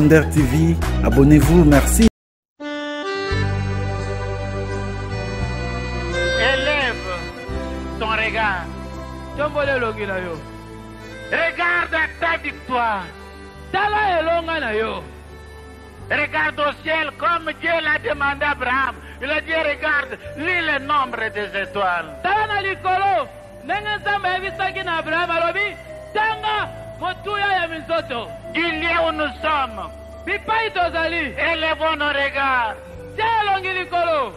Profondeur TV. Abonnez-vous, merci. Élève ton regard. Regarde ta victoire. Regarde au ciel comme Dieu l'a demandé à Abraham. Il a dit regarde, lis le nombre des étoiles. Du lieu où nous sommes, élevons nos regards.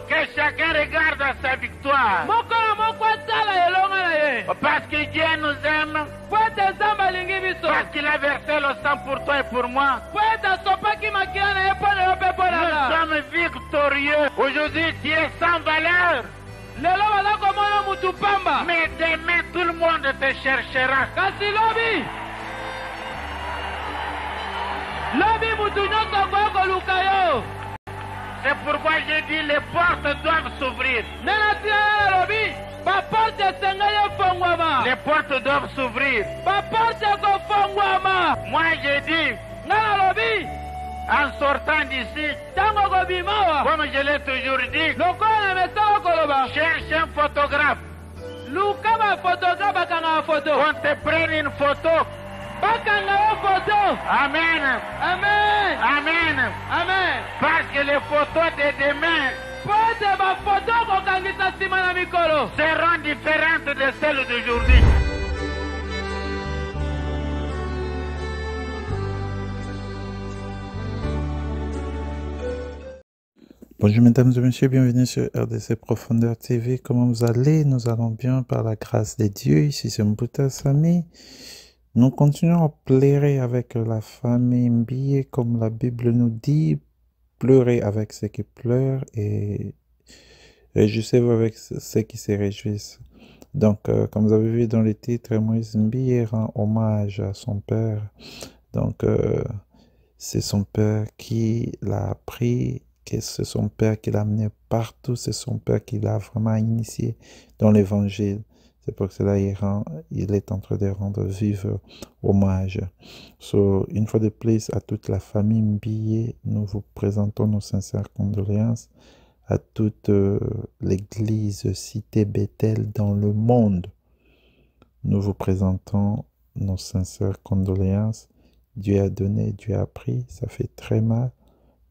Que chacun regarde à sa victoire. Parce que Dieu nous aime. Parce qu'il a versé le sang pour toi et pour moi. Nous sommes victorieux. Aujourd'hui, tu es sans valeur. Mais demain, tout le monde te cherchera. C'est pourquoi j'ai dit les portes doivent s'ouvrir. Les portes doivent s'ouvrir. Moi j'ai dit, en sortant d'ici, comme je l'ai toujours dit, cherche un photographe. On te prenne une photo. Amen. Amen. Amen. Amen. Parce que les photos de demain seront différentes de celles d'aujourd'hui. Bonjour mesdames et messieurs, bienvenue sur RDC Profondeur TV. Comment vous allez? Nous allons bien par la grâce de Dieu. Ici c'est Mbuta Sami. Nous continuons à pleurer avec la famille Mbiye, comme la Bible nous dit, pleurer avec ceux qui pleurent et réjouissez-vous avec ceux qui se réjouissent. Donc, comme vous avez vu dans le titre, Moïse Mbiye rend hommage à son père. Donc, c'est son père qui l'a appris, c'est son père qui l'a amené partout, c'est son père qui l'a vraiment initié dans l'évangile. C'est pour cela il est en train de rendre vivre hommage. So, une fois de plus, à toute la famille Mbiye, nous vous présentons nos sincères condoléances à toute l'église Cité Bethel dans le monde. Nous vous présentons nos sincères condoléances. Dieu a donné, Dieu a pris, ça fait très mal.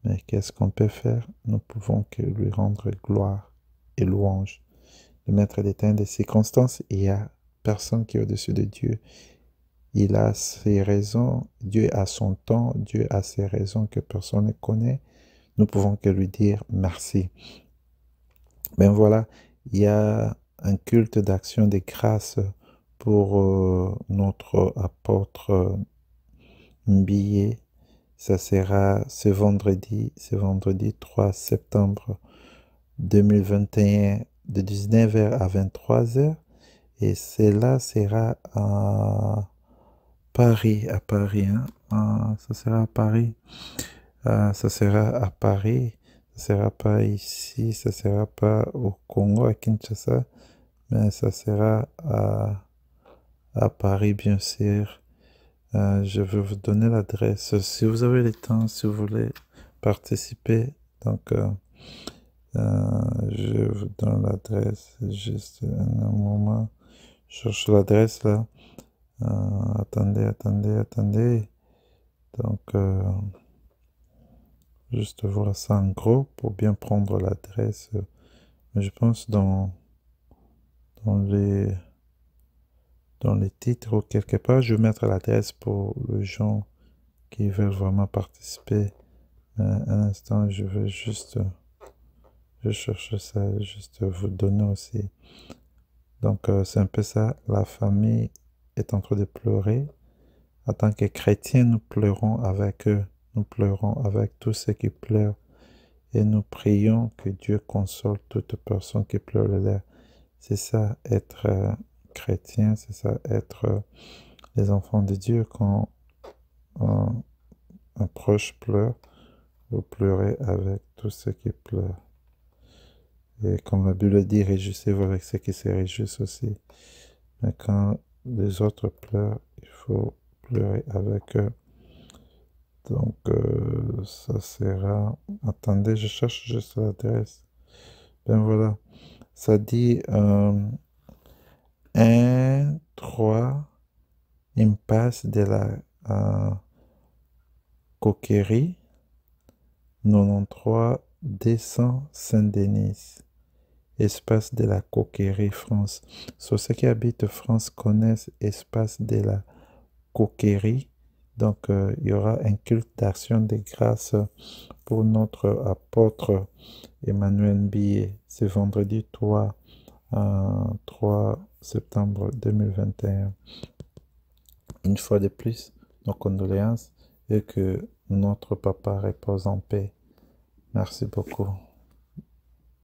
Mais qu'est-ce qu'on peut faire? Nous pouvons que lui rendre gloire et louange. Le maître des temps des circonstances, il n'y a personne qui est au-dessus de Dieu. Il a ses raisons, Dieu a son temps, Dieu a ses raisons que personne ne connaît. Nous pouvons que lui dire merci. Ben voilà, il y a un culte d'action de grâce pour notre apôtre Mbiye. Ça sera ce vendredi 3 septembre 2021 de 19h à 23h et cela sera à Paris, hein. Ça sera à Paris, ça sera à Paris, ça sera pas ici, ça sera pas au Congo, à Kinshasa, mais ça sera à Paris bien sûr. Je vais vous donner l'adresse si vous avez le temps, si vous voulez participer. Donc je vous donne l'adresse, juste un moment, je cherche l'adresse là. Attendez. Donc, juste voir ça en gros pour bien prendre l'adresse. Mais je pense dans les titres ou quelque part, je vais mettre l'adresse pour les gens qui veulent vraiment participer. Un instant, je vais juste... Je cherche ça, juste vous donner aussi. Donc, c'est un peu ça. La famille est en train de pleurer. En tant que chrétiens, nous pleurons avec eux. Nous pleurons avec tous ceux qui pleurent. Et nous prions que Dieu console toute personne qui pleure le lait. C'est ça, être chrétien. C'est ça, être les enfants de Dieu. Quand un proche pleure, vous pleurez avec tous ceux qui pleurent. Et comme la Bible dit, réjouissez-vous avec ceux qui se réjouissent aussi. Mais quand les autres pleurent, il faut pleurer avec eux. Donc, ça sera... Attendez, je cherche juste l'adresse. Ben voilà. Ça dit 1-3 impasse de la Coquerie, 93 200 Saint-Denis. Espace de la Coquerie, France. Ceux qui habitent France connaissent Espace de la Coquerie. Donc, il y aura un culte d'action de grâce pour notre apôtre Emmanuel Billet. C'est vendredi 3 septembre 2021. Une fois de plus, nos condoléances et que notre papa repose en paix. Merci beaucoup.